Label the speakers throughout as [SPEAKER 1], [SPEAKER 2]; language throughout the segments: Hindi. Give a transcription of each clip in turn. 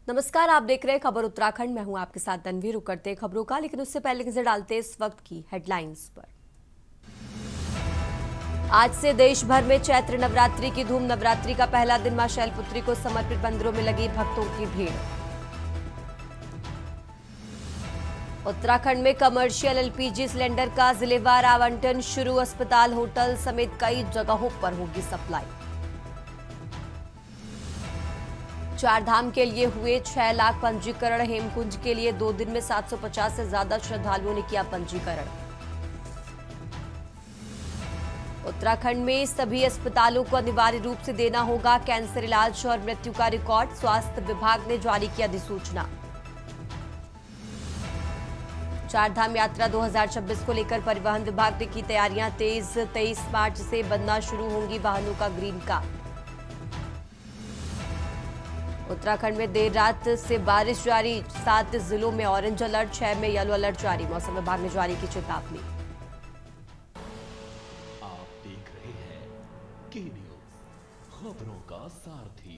[SPEAKER 1] नमस्कार, आप देख रहे हैं खबर उत्तराखंड। मैं हूं आपके साथ तनवीर। रुक करते हैं खबरों का, लेकिन उससे पहले नजर डालते हैं इस वक्त की हेडलाइंस पर। आज से देश भर में चैत्र नवरात्रि की धूम। नवरात्रि का पहला दिन मां शैलपुत्री को समर्पित मंदिरों में लगी भक्तों की भीड़। उत्तराखंड में कमर्शियल एलपीजी सिलेंडर का जिलेवार आवंटन शुरू। अस्पताल, होटल समेत कई जगहों पर होगी सप्लाई। चारधाम के लिए हुए 6 लाख पंजीकरण। हेमकुंज के लिए 2 दिन में 750 से ज्यादा श्रद्धालुओं ने किया पंजीकरण। उत्तराखंड में सभी अस्पतालों को अनिवार्य रूप से देना होगा कैंसर इलाज और मृत्यु का रिकॉर्ड। स्वास्थ्य विभाग ने जारी किया अधिसूचना। चारधाम यात्रा 2026 को लेकर परिवहन विभाग ने की तैयारियां तेज। 23 मार्च से बनना शुरू होंगी वाहनों का ग्रीन कार्ड। उत्तराखंड में देर रात से बारिश जारी। 7 जिलों में ऑरेंज अलर्ट, 6 में येलो अलर्ट जारी। मौसम विभाग ने जारी की चेतावनी।
[SPEAKER 2] आप देख रहे हैं के न्यूज, खबरों का सारथी।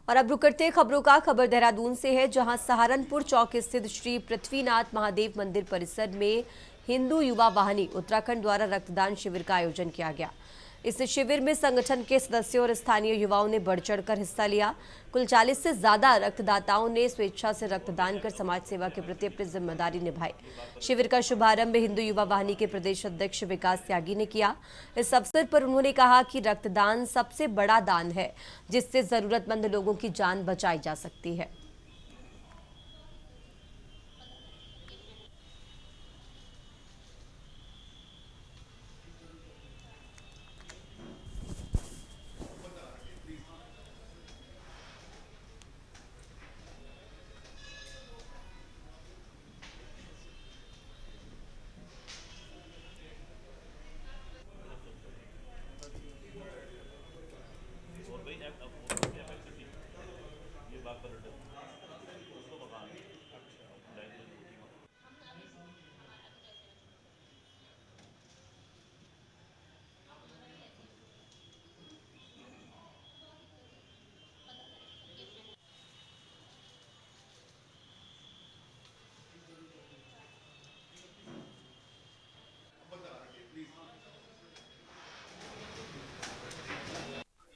[SPEAKER 1] और अब रुक करते हैं खबरों का। खबर देहरादून से है, जहां सहारनपुर चौक स्थित श्री पृथ्वीनाथ महादेव मंदिर परिसर में हिंदू युवा वाहिनी उत्तराखंड द्वारा रक्तदान शिविर का आयोजन किया गया। इस शिविर में संगठन के सदस्यों और स्थानीय युवाओं ने बढ़ चढ़कर हिस्सा लिया। कुल 40 से ज्यादा रक्तदाताओं ने स्वेच्छा से रक्तदान कर समाज सेवा के प्रति अपनी जिम्मेदारी निभाई। शिविर का शुभारंभ हिंदू युवा वाहिनी के प्रदेश अध्यक्ष विकास त्यागी ने किया। इस अवसर पर उन्होंने कहा कि रक्तदान सबसे बड़ा दान है, जिससे जरूरतमंद लोगों की जान बचाई जा सकती है।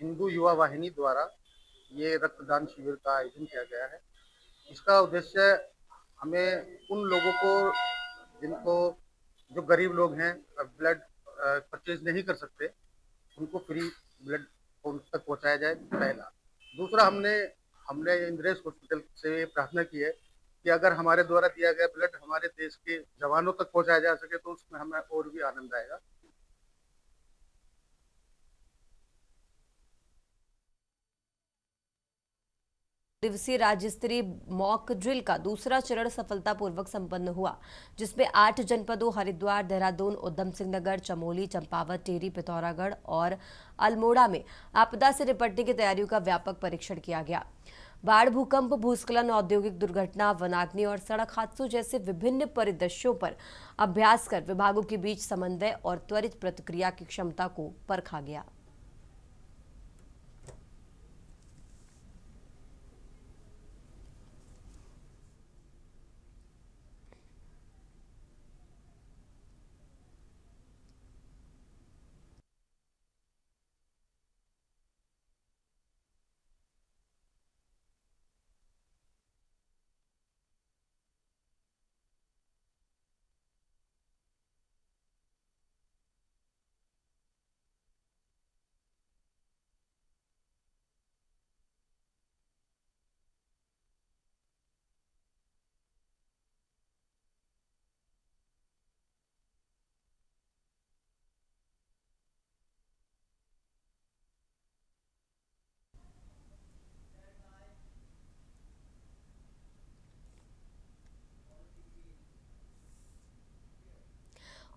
[SPEAKER 3] हिंदू युवा वाहिनी द्वारा ये रक्तदान शिविर का आयोजन किया गया है। इसका उद्देश्य हमें उन लोगों को जिनको जो गरीब लोग हैं ब्लड परचेज नहीं कर सकते, उनको फ्री ब्लड उन तक पहुंचाया जाए, पहला। दूसरा, हमने हमने इंद्रेश हॉस्पिटल से प्रार्थना की है कि अगर हमारे द्वारा दिया गया ब्लड हमारे देश के जवानों तक पहुंचाया जा सके तो उसमें हमें और भी आनंद आएगा।
[SPEAKER 1] दिवसीय राज्य स्तरीय मॉक ड्रिल का दूसरा चरण सफलतापूर्वक संपन्न हुआ, जिसमें 8 जनपदों हरिद्वार, देहरादून, उधम सिंह नगर, चमोली, चंपावत, टिहरी, पिथौरागढ़ और अल्मोड़ा में आपदा से निपटने की तैयारियों का व्यापक परीक्षण किया गया। बाढ़, भूकंप, भूस्खलन, औद्योगिक दुर्घटना, वनाग्नि और सड़क हादसों जैसे विभिन्न परिदृश्यों पर अभ्यास कर विभागों के बीच समन्वय और त्वरित प्रतिक्रिया की क्षमता को परखा गया।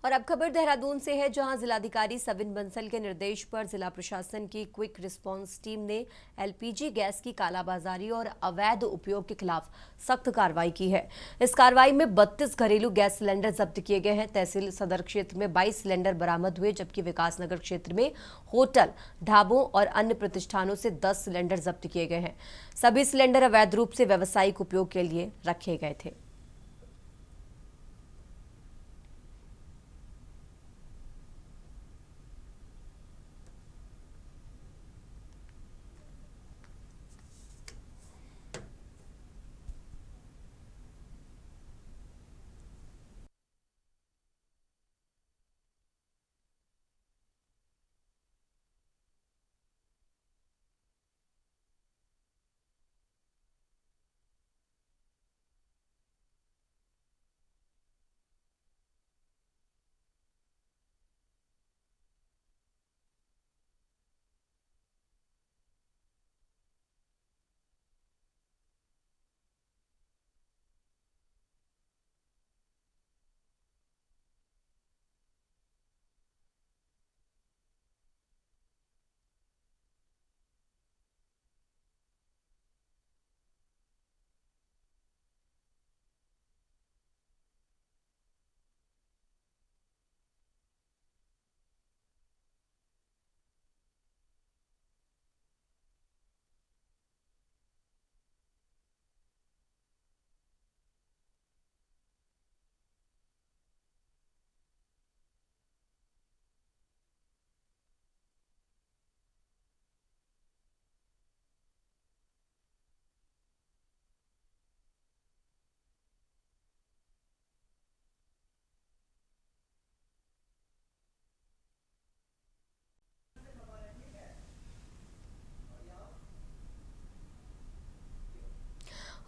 [SPEAKER 1] और अब खबर देहरादून से है, जहां जिलाधिकारी सविन बंसल के निर्देश पर जिला प्रशासन की क्विक रिस्पांस टीम ने एलपीजी गैस की कालाबाजारी और अवैध उपयोग के खिलाफ सख्त कार्रवाई की है। इस कार्रवाई में 32 घरेलू गैस सिलेंडर जब्त किए गए हैं। तहसील सदर क्षेत्र में 22 सिलेंडर बरामद हुए, जबकि विकासनगर क्षेत्र में होटल, ढाबों और अन्य प्रतिष्ठानों से 10 सिलेंडर जब्त किए गए हैं। सभी सिलेंडर अवैध रूप से व्यावसायिक उपयोग के लिए रखे गए थे।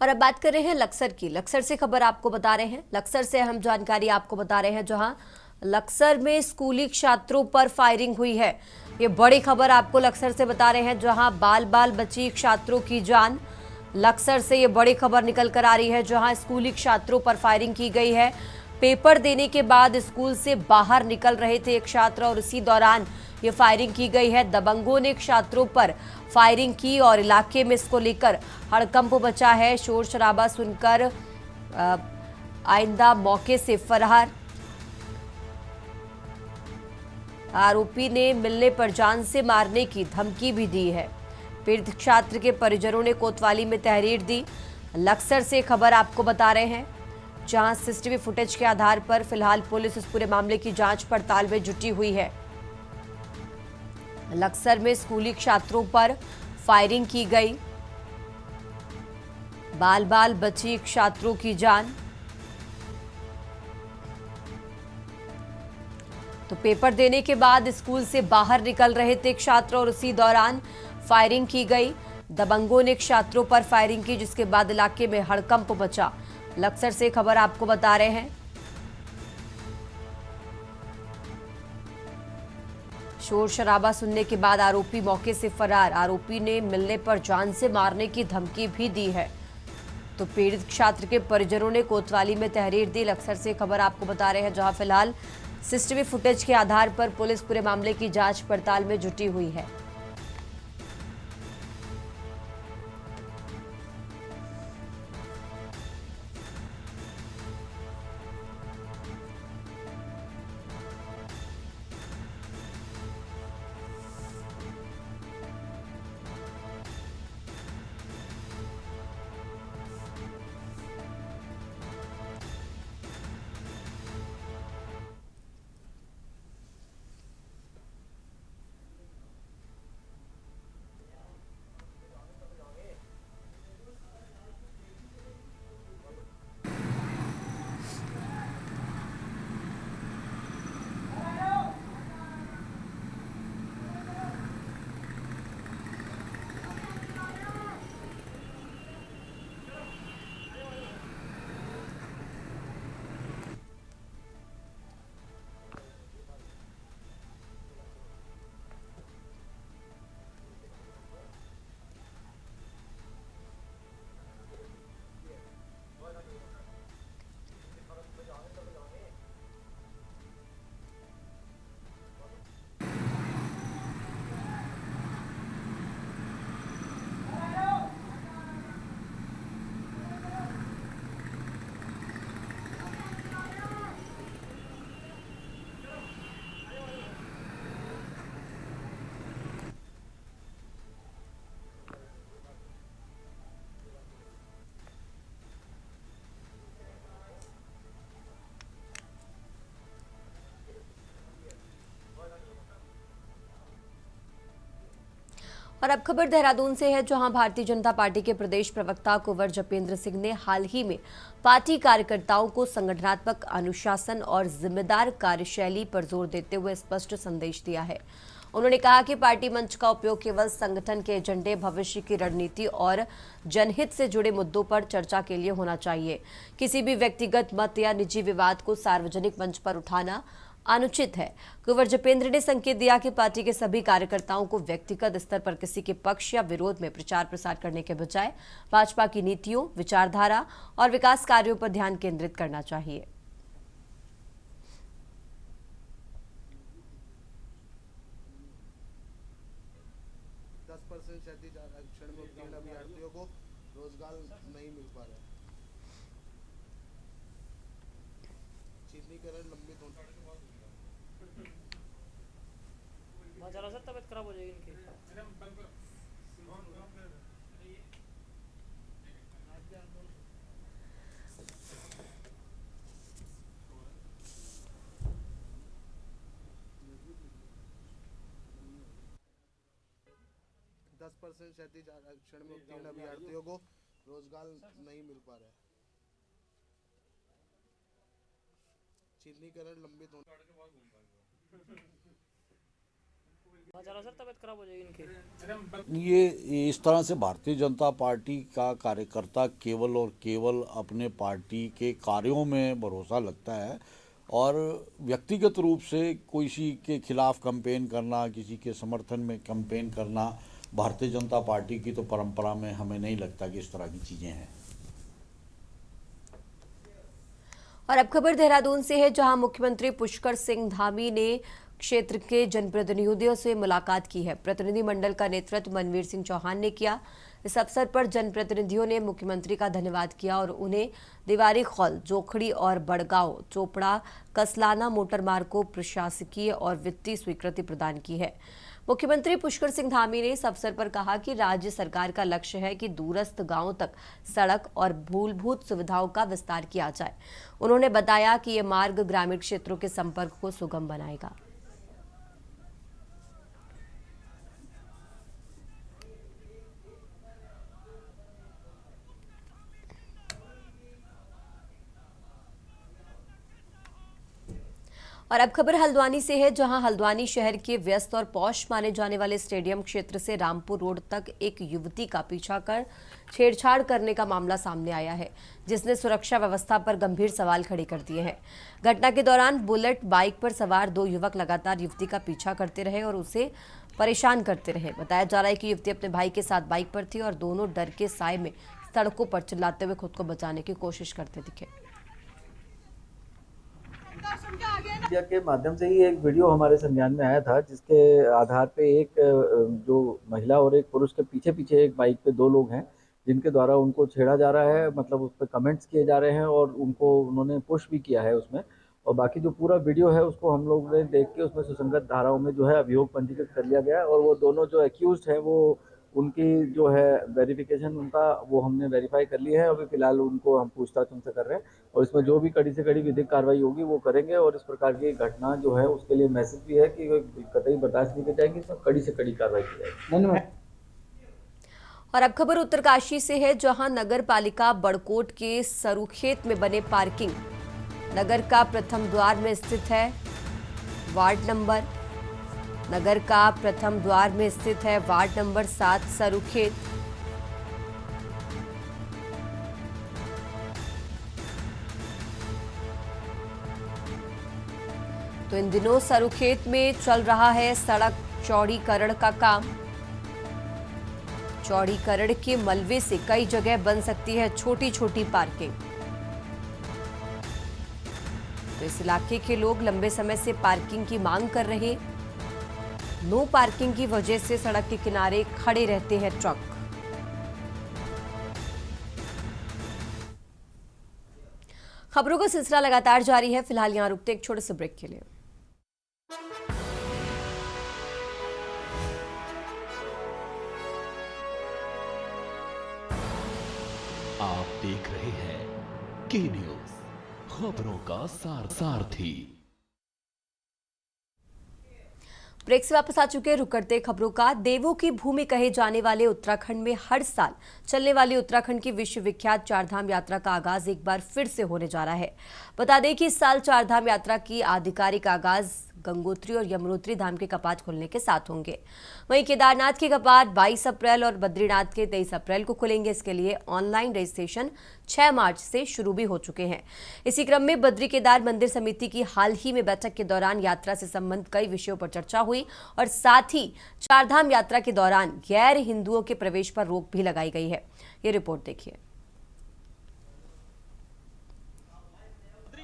[SPEAKER 1] और अब बात कर रहे हैं लक्सर की। लक्सर से खबर आपको बता रहे हैं, लक्सर से अहम जानकारी आपको बता रहे हैं, जहां लक्सर में स्कूली छात्रों पर फायरिंग हुई है। ये बड़ी खबर आपको लक्सर से बता रहे हैं, जहां बाल बाल बची छात्रों की जान। लक्सर से ये बड़ी खबर निकल कर आ रही है, जहां स्कूली छात्रों पर फायरिंग की गई है। पेपर देने के बाद स्कूल से बाहर निकल रहे थे एक छात्र और इसी दौरान ये फायरिंग की गई है। दबंगों ने छात्रों पर फायरिंग की और इलाके में इसको लेकर हड़कंप मचा है। शोर शराबा सुनकर आइंदा मौके से फरार। आरोपी ने मिलने पर जान से मारने की धमकी भी दी है। पीड़ित छात्र के परिजनों ने कोतवाली में तहरीर दी। लक्सर से खबर आपको बता रहे हैं, जहां सीसीटीवी फुटेज के आधार पर फिलहाल पुलिस इस पूरे मामले की जांच पड़ताल में जुटी हुई है। लक्सर में स्कूली छात्रों पर फायरिंग की गई, बाल बाल बची छात्रों की जान। तो पेपर देने के बाद स्कूल से बाहर निकल रहे थे छात्र और उसी दौरान फायरिंग की गई। दबंगों ने छात्रों पर फायरिंग की, जिसके बाद इलाके में हड़कंप मचा। लक्सर से खबर आपको बता रहे हैं। शोर शराबा सुनने के बाद आरोपी मौके से फरार। आरोपी ने मिलने पर जान से मारने की धमकी भी दी है। तो पीड़ित छात्र के परिजनों ने कोतवाली में तहरीर दी। लक्सर से खबर आपको बता रहे हैं, जहां फिलहाल सीसीटीवी फुटेज के आधार पर पुलिस पूरे मामले की जांच पड़ताल में जुटी हुई है। और अब खबर देहरादून से है, जहां भारतीय जनता पार्टी के प्रदेश प्रवक्ता कुंवर जपेंद्र सिंह ने हाल ही में पार्टी कार्यकर्ताओं को संगठनात्मक अनुशासन और जिम्मेदार कार्यशैली पर जोर देते हुए स्पष्ट संदेश दिया है। उन्होंने कहा कि पार्टी मंच का उपयोग केवल संगठन के एजेंडे, भविष्य की रणनीति और जनहित से जुड़े मुद्दों पर चर्चा के लिए होना चाहिए। किसी भी व्यक्तिगत मत या निजी विवाद को सार्वजनिक मंच पर उठाना अनुचित है। कुंवर जपेंद्र ने संकेत दिया कि पार्टी के सभी कार्यकर्ताओं को व्यक्तिगत स्तर पर किसी के पक्ष या विरोध में प्रचार प्रसार करने के बजाय भाजपा की नीतियों, विचारधारा और विकास कार्यों पर ध्यान केंद्रित करना चाहिए।
[SPEAKER 4] क्षैतिज आरक्षण में उत्तीर्ण अभ्यर्थियों को रोजगार नहीं मिल पा रहा है। चिन्हीकरण लंबित होने
[SPEAKER 5] जरा सर तबीयत खराब हो जाएगी इनकी।
[SPEAKER 4] 10% क्षैतिज आरक्षण में उत्तीर्ण अभ्यर्थियों को रोजगार नहीं मिल पा रहा है। चिन्हीकरण लंबित होने
[SPEAKER 5] जरा सर तबीयत खराब हो जाएगी इनकी।
[SPEAKER 6] ये इस तरह से भारतीय जनता पार्टी का कार्यकर्ता केवल और केवल अपने पार्टी के कार्यों में भरोसा लगता है और व्यक्तिगत रूप से किसी के खिलाफ कैंपेन करना, किसी के समर्थन में कैंपेन करना भारतीय जनता पार्टी की तो परंपरा में हमें नहीं लगता कि इस तरह की चीजें हैं।
[SPEAKER 1] और अब खबर देहरादून से है, जहां मुख्यमंत्री पुष्कर सिंह धामी ने क्षेत्र के जनप्रतिनिधियों से मुलाकात की है। प्रतिनिधिमंडल का नेतृत्व मनवीर सिंह चौहान ने किया। इस अवसर पर जनप्रतिनिधियों ने मुख्यमंत्री का धन्यवाद किया और उन्हें दीवारी खौल, जोखड़ी और बड़गांव, चोपड़ा, कसलाना मोटर मार्ग को प्रशासकीय और वित्तीय स्वीकृति प्रदान की है। मुख्यमंत्री पुष्कर सिंह धामी ने इस अवसर पर कहा कि राज्य सरकार का लक्ष्य है कि दूरस्थ गांवों तक सड़क और मूलभूत सुविधाओं का विस्तार किया जाए। उन्होंने बताया कि यह मार्ग ग्रामीण क्षेत्रों के संपर्क को सुगम बनाएगा। और अब खबर हल्द्वानी से है, जहां हल्द्वानी शहर के व्यस्त और पौष माने जाने वाले स्टेडियम क्षेत्र से रामपुर रोड तक एक युवती का पीछा कर छेड़छाड़ करने का मामला सामने आया है, जिसने सुरक्षा व्यवस्था पर गंभीर सवाल खड़े कर दिए हैं। घटना के दौरान बुलेट बाइक पर सवार 2 युवक लगातार युवती का पीछा करते रहे और उसे परेशान करते रहे। बताया जा रहा है कि युवती अपने भाई के साथ बाइक पर थी और दोनों डर के साए में सड़कों पर चिल्लाते हुए खुद को बचाने की कोशिश करते दिखे।
[SPEAKER 7] मीडिया के माध्यम से ही एक वीडियो हमारे संज्ञान में आया था, जिसके आधार पे एक जो महिला और एक पुरुष के पीछे पीछे एक बाइक पे 2 लोग हैं, जिनके द्वारा उनको छेड़ा जा रहा है, मतलब उस पर कमेंट्स किए जा रहे हैं और उनको उन्होंने पुश भी किया है उसमें। और बाकी जो पूरा वीडियो है उसको हम लोग ने देख के उसमें सुसंगत धाराओं में जो है अभियोग पंजीकृत कर लिया गया है और वो दोनों जो एक्यूज्ड हैं वो उनकी जो है वेरिफिकेशन उनका वो हमने वेरीफाई कर लिया है। अभी फिलहाल उनको हम पूछताछ उनसे कर रहे हैं और इसमें जो भी कड़ी से कड़ी विधिक कार्रवाई होगी वो करेंगे। और इस प्रकार की घटना जो है उसके लिए मैसेज भी है कि कतई बर्दाश्त नहीं की जाएगी, इसमें कड़ी से कड़ी कार्रवाई की जाएगी। धन्यवाद।
[SPEAKER 1] और अब खबर उत्तरकाशी से है, जहां नगर पालिका बड़कोट के सरूखेत में बने पार्किंग नगर का प्रथम द्वार में स्थित है। नगर का प्रथम द्वार में स्थित है वार्ड नंबर 7 सरूखेत। तो इन दिनों सरूखेत में चल रहा है सड़क चौड़ीकरण का काम। चौड़ीकरण के मलबे से कई जगह बन सकती है छोटी छोटी पार्किंग। तो इस इलाके के लोग लंबे समय से पार्किंग की मांग कर रहे। नो पार्किंग की वजह से सड़क के किनारे खड़े रहते हैं ट्रक। खबरों का सिलसिला लगातार जारी है। फिलहाल यहां रुकते एक छोटे से ब्रेक के लिए।
[SPEAKER 2] आप देख रहे हैं के न्यूज, खबरों का सारथी।
[SPEAKER 1] ब्रेक से वापस आ चुके हैं। रुक करते खबरों का। देवों की भूमि कहे जाने वाले उत्तराखंड में हर साल चलने वाली उत्तराखंड की विश्व विख्यात चारधाम यात्रा का आगाज एक बार फिर से होने जा रहा है। बता दें कि इस साल चारधाम यात्रा की आधिकारिक आगाज गंगोत्री और यमुनोत्री धाम के कपाट खुलने के साथ होंगे। वहीं केदारनाथ के कपाट 22 अप्रैल और बद्रीनाथ के 23 अप्रैल को खुलेंगे। इसके लिए ऑनलाइन रजिस्ट्रेशन 6 मार्च से शुरू भी हो चुके हैं। इसी क्रम में बद्री केदार मंदिर समिति की हाल ही में बैठक के दौरान यात्रा से संबंधित कई विषयों पर चर्चा हुई और साथ ही चारधाम यात्रा के दौरान गैर हिंदुओं के प्रवेश पर रोक भी लगाई गई है। ये रिपोर्ट देखिए।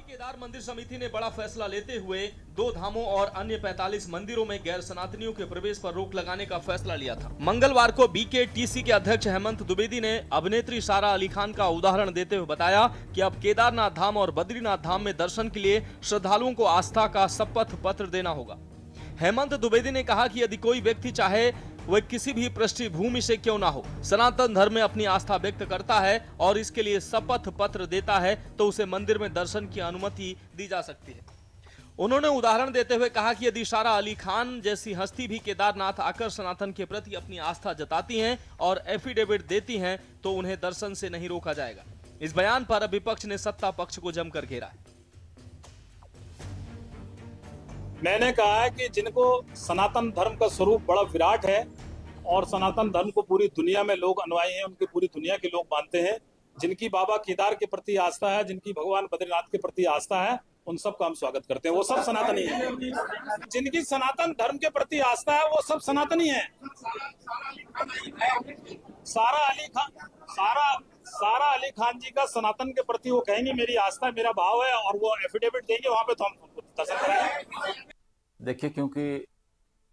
[SPEAKER 8] केदार मंदिर समिति ने बड़ा फैसला लेते हुए 2 धामों और अन्य 45 मंदिरों में गैर सनातनियों के प्रवेश पर रोक लगाने का फैसला लिया था। मंगलवार को बीकेटीसी के अध्यक्ष हेमंत द्विवेदी ने अभिनेत्री सारा अली खान का उदाहरण देते हुए बताया कि अब केदारनाथ धाम और बद्रीनाथ धाम में दर्शन के लिए श्रद्धालुओं को आस्था का शपथ पत्र देना होगा। हेमंत द्विवेदी ने कहा कि यदि कोई व्यक्ति चाहे वह किसी भी पृष्ठभूमि से क्यों ना हो, सनातन धर्म में अपनी आस्था व्यक्त करता है और इसके लिए शपथ पत्र देता है तो उसे मंदिर में दर्शन की अनुमति दी जा सकती है। उन्होंने उदाहरण देते हुए कहा कि यदि सारा अली खान जैसी हस्ती भी केदारनाथ आकर सनातन के प्रति अपनी आस्था जताती हैं और एफिडेविट देती हैं तो उन्हें दर्शन से नहीं रोका जाएगा। इस बयान पर विपक्ष ने सत्ता पक्ष को जमकर घेरा है।
[SPEAKER 9] मैंने कहा है कि जिनको सनातन धर्म का स्वरूप बड़ा विराट है और सनातन धर्म को पूरी दुनिया में लोग अनुयायी हैं, उनकी पूरी दुनिया के लोग मानते हैं, जिनकी बाबा केदार के प्रति आस्था है, जिनकी भगवान बद्रीनाथ के प्रति आस्था है, उन सबका हम स्वागत करते हैं। वो सब सनातनी हैं। जिनकी सनातन धर्म के प्रति आस्था है वो सब सनातनी हैं। सारा अली खान जी का सनातन के प्रति वो कहेंगे मेरी आस्था मेरा भाव है और वो एफिडेविट देंगे वहां पे तो हम दर्शन कराएंगे।
[SPEAKER 10] देखिए, क्योंकि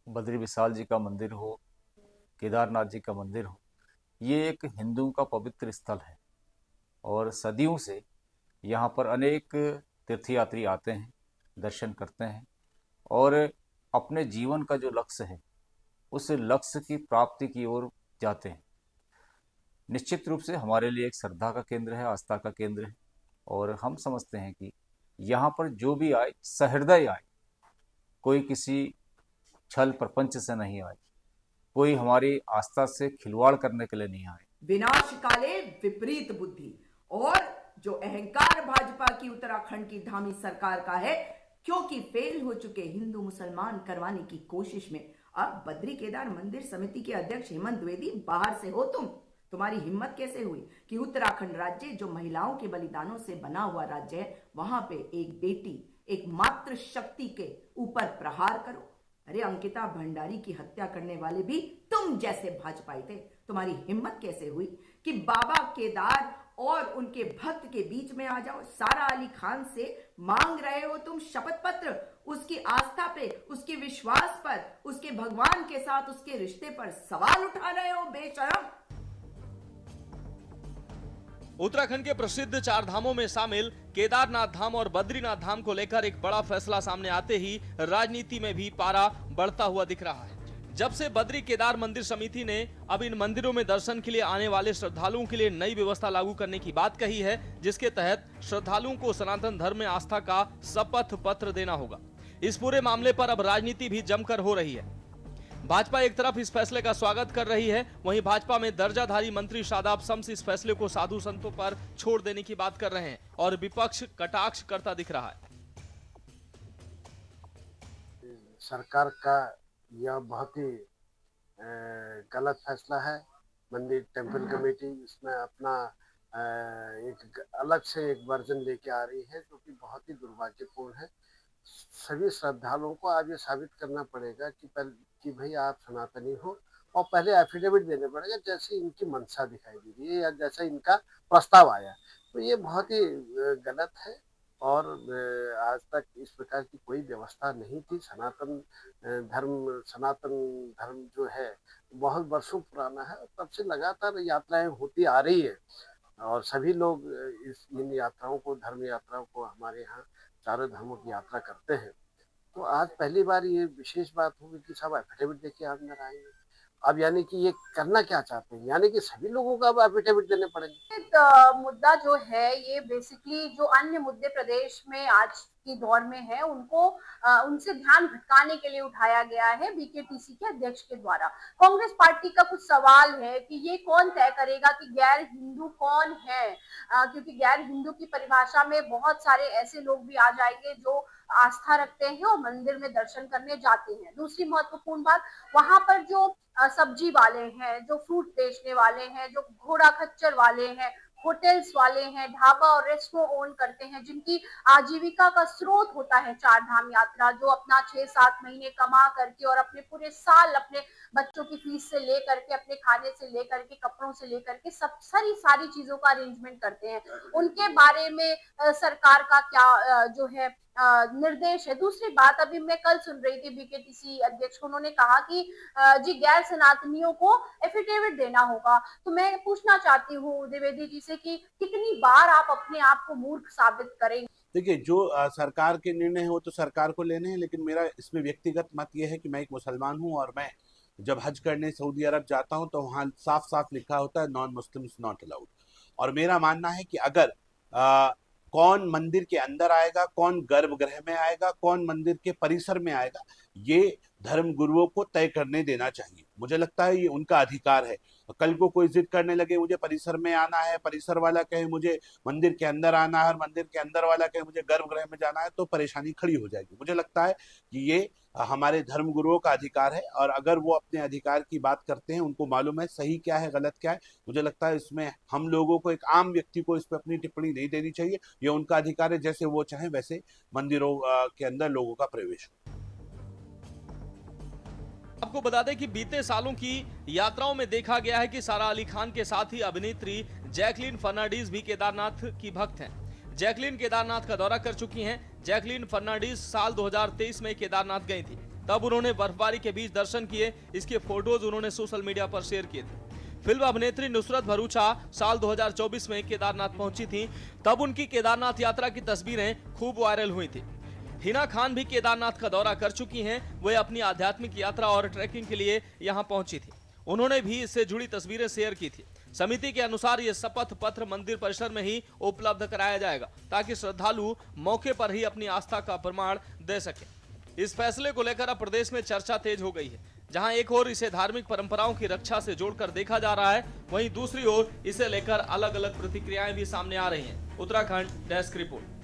[SPEAKER 10] बद्री विशाल जी का मंदिर हो, केदारनाथ जी का मंदिर हो, ये एक हिंदुओं का पवित्र स्थल है और सदियों से यहाँ पर अनेक तीर्थयात्री आते हैं, दर्शन करते हैं और अपने जीवन का जो लक्ष्य है उस लक्ष्य की प्राप्ति की ओर जाते हैं। निश्चित रूप से हमारे लिए एक श्रद्धा का केंद्र है, आस्था का केंद्र है और हम समझते हैं कि यहाँ पर जो भी आए सहृदय आए, कोई किसी छल प्रपंच से नहीं आए, कोई हमारी आस्था से खिलवाड़ करने के लिए नहीं आए।
[SPEAKER 11] विनाश काले विपरीत बुद्धि और जो अहंकार भाजपा की उत्तराखंड की धामी सरकार का है, क्योंकि फेल हो चुके हिंदू मुसलमान करवाने की कोशिश में अब बद्री केदार मंदिर समिति के अध्यक्ष हेमंत द्विवेदी बाहर से हो तुम्हारी हिम्मत कैसे हुई कि उत्तराखंड राज्य जो महिलाओं के बलिदानों से बना हुआ राज्य है, वहां पे एक बेटी एक मात्र शक्ति के ऊपर प्रहार करो। अरे अंकिता भंडारी की हत्या करने वाले भी तुम जैसे भाजपाई थे। तुम्हारी हिम्मत कैसे हुई कि बाबा केदार और उनके भक्त के बीच में आ जाओ। सारा अली खान से मांग रहे हो तुम शपथ पत्र, उसकी आस्था पे, उसके विश्वास पर, उसके भगवान के साथ उसके रिश्ते पर सवाल उठा रहे हो, बेशरम।
[SPEAKER 8] उत्तराखंड के प्रसिद्ध 4 धामों में शामिल केदारनाथ धाम और बद्रीनाथ धाम को लेकर एक बड़ा फैसला सामने आते ही राजनीति में भी पारा बढ़ता हुआ दिख रहा है। जब से बद्री केदार मंदिर समिति ने अब इन मंदिरों में दर्शन के लिए आने वाले श्रद्धालुओं के लिए नई व्यवस्था लागू करने की बात कही है, जिसके तहत श्रद्धालुओं को सनातन धर्म में आस्था का शपथ पत्र देना होगा। इस पूरे मामले पर अब राजनीति भी जमकर हो रही है। भाजपा एक तरफ इस फैसले का स्वागत कर रही है, वहीं भाजपा में दर्जाधारी मंत्री शादाब शम्स इस फैसले को साधु संतों पर छोड़ देने की बात कर रहे हैं और विपक्ष कटाक्ष करता दिख रहा है।
[SPEAKER 3] सरकार का यह बहुत ही गलत फैसला है। मंदिर टेम्पल कमेटी इसमें अपना एक अलग से एक वर्जन लेके आ रही है, जो कि बहुत ही दुर्भाग्यपूर्ण है। सभी श्रद्धालुओं को आज ये साबित करना पड़ेगा कि भाई आप सनातनी हो और पहले एफिडेविट देने पड़ेगा, जैसे इनकी मंशा दिखाई दे रही है या जैसा इनका प्रस्ताव आया। तो ये बहुत ही गलत है और आज तक इस प्रकार की कोई व्यवस्था नहीं थी। सनातन धर्म जो है बहुत वर्षों पुराना है, तब से लगातार यात्राएं होती आ रही है और सभी लोग इन यात्राओं को, धर्म यात्राओं को हमारे यहाँ चारों धर्मों की यात्रा करते हैं। तो आज पहली बार ये विशेष बात होगी कि सब एफिडेविट देके अंदर आएंगे। अब यानी कि ये करना क्या चाहते हैं, यानी कि सभी लोगों को अब एफिडेविट देने पड़ेंगे।
[SPEAKER 12] मुद्दा जो है ये बेसिकली जो अन्य मुद्दे प्रदेश में आज की दौर में है उनको उनसे ध्यान भटकाने के लिए उठाया गया है बीकेटीसी के अध्यक्ष के द्वारा। कांग्रेस पार्टी का कुछ सवाल है कि ये कौन तय करेगा कि गैर हिंदू कौन है, क्योंकि गैर हिंदू की परिभाषा में बहुत सारे ऐसे लोग भी आ जाएंगे जो आस्था रखते हैं और मंदिर में दर्शन करने जाते हैं। दूसरी महत्वपूर्ण बात, वहां पर जो सब्जी वाले हैं, जो फ्रूट बेचने वाले हैं, जो घोड़ा खच्चर वाले हैं, होटल्स वाले हैं, ढाबा और रेस्टोरेंट ओन करते हैं, जिनकी आजीविका का स्रोत होता है चार धाम यात्रा, जो अपना 6-7 महीने कमा करके और अपने पूरे साल अपने बच्चों की फीस से लेकर के, अपने खाने से लेकर के, कपड़ों से लेकर के सब सारी चीजों का अरेंजमेंट करते हैं, उनके बारे में सरकार का क्या जो है निर्देश है। दूसरी बात, अभी मैं कल सुन रही थी बीकेटीसी अध्यक्ष को, उन्होंने कहा कि जी गैर सनातनियों को एफिडेविट देना होगा। तो मैं पूछना चाहती हूँ द्विवेदी जी से कि कितनी बार आप अपने आप को मूर्ख साबित करेंगे?
[SPEAKER 13] देखिए, जो सरकार के निर्णय है वो तो सरकार को लेने हैं, लेकिन मेरा इसमें व्यक्तिगत मत ये है कि मैं एक मुसलमान हूँ और मैं जब हज करने सऊदी अरब जाता हूँ तो वहाँ साफ साफ लिखा होता है नॉन मुस्लिम्स नॉट अलाउड। और मेरा मानना है कि अगर कौन मंदिर के अंदर आएगा, कौन गर्भगृह में आएगा, कौन मंदिर के परिसर में आएगा, ये धर्म गुरुओं को तय करने देना चाहिए। मुझे लगता है ये उनका अधिकार है। कल को कोई जिद करने लगे मुझे परिसर में आना है, परिसर वाला कहे मुझे मंदिर के अंदर आना है और मंदिर के अंदर वाला कहे मुझे गर्भगृह में जाना है, तो परेशानी खड़ी हो जाएगी। मुझे लगता है कि ये हमारे धर्म गुरुओं का अधिकार है और अगर वो अपने अधिकार की बात करते हैं, उनको मालूम है सही क्या है गलत क्या है, मुझे लगता है इसमें हम लोगों को, एक आम व्यक्ति को इस पर अपनी टिप्पणी नहीं देनी चाहिए। ये उनका अधिकार है, जैसे वो चाहे वैसे मंदिरों के अंदर लोगों का प्रवेश।
[SPEAKER 8] आपको बता दें कि बीते सालों की यात्राओं में देखा गया है कि सारा अली खान के साथ ही अभिनेत्री जैकलीन फर्नांडीज भी केदारनाथ की भक्त हैं। जैकलीन केदारनाथ का दौरा कर चुकी हैं। जैकलीन फर्नांडीज साल 2023 में केदारनाथ गई थी, तब उन्होंने बर्फबारी के बीच दर्शन किए। इसके फोटोज उन्होंने सोशल मीडिया पर शेयर किए थे। फिल्म अभिनेत्री नुसरत भरूचा साल 2024 में केदारनाथ पहुंची थी, तब उनकी केदारनाथ यात्रा की तस्वीरें खूब वायरल हुई थी। हिना खान भी केदारनाथ का दौरा कर चुकी हैं। वे अपनी आध्यात्मिक यात्रा और ट्रैकिंग के लिए यहां पहुंची थी। उन्होंने भी इससे जुड़ी तस्वीरें शेयर की थी। समिति के अनुसार ये शपथ पत्र मंदिर परिसर में ही उपलब्ध कराया जाएगा ताकि श्रद्धालु मौके पर ही अपनी आस्था का प्रमाण दे सके। इस फैसले को लेकर अब प्रदेश में चर्चा तेज हो गई है। जहां एक ओर इसे धार्मिक परंपराओं की रक्षा से जोड़कर देखा जा रहा है, वहीं दूसरी ओर इसे लेकर अलग अलग प्रतिक्रियाएं भी सामने आ रही हैं। Uttarakhand desk report.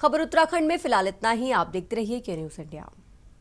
[SPEAKER 1] खबर उत्तराखंड में फिलहाल इतना ही। आप देखते रहिए के न्यूज़ इंडिया।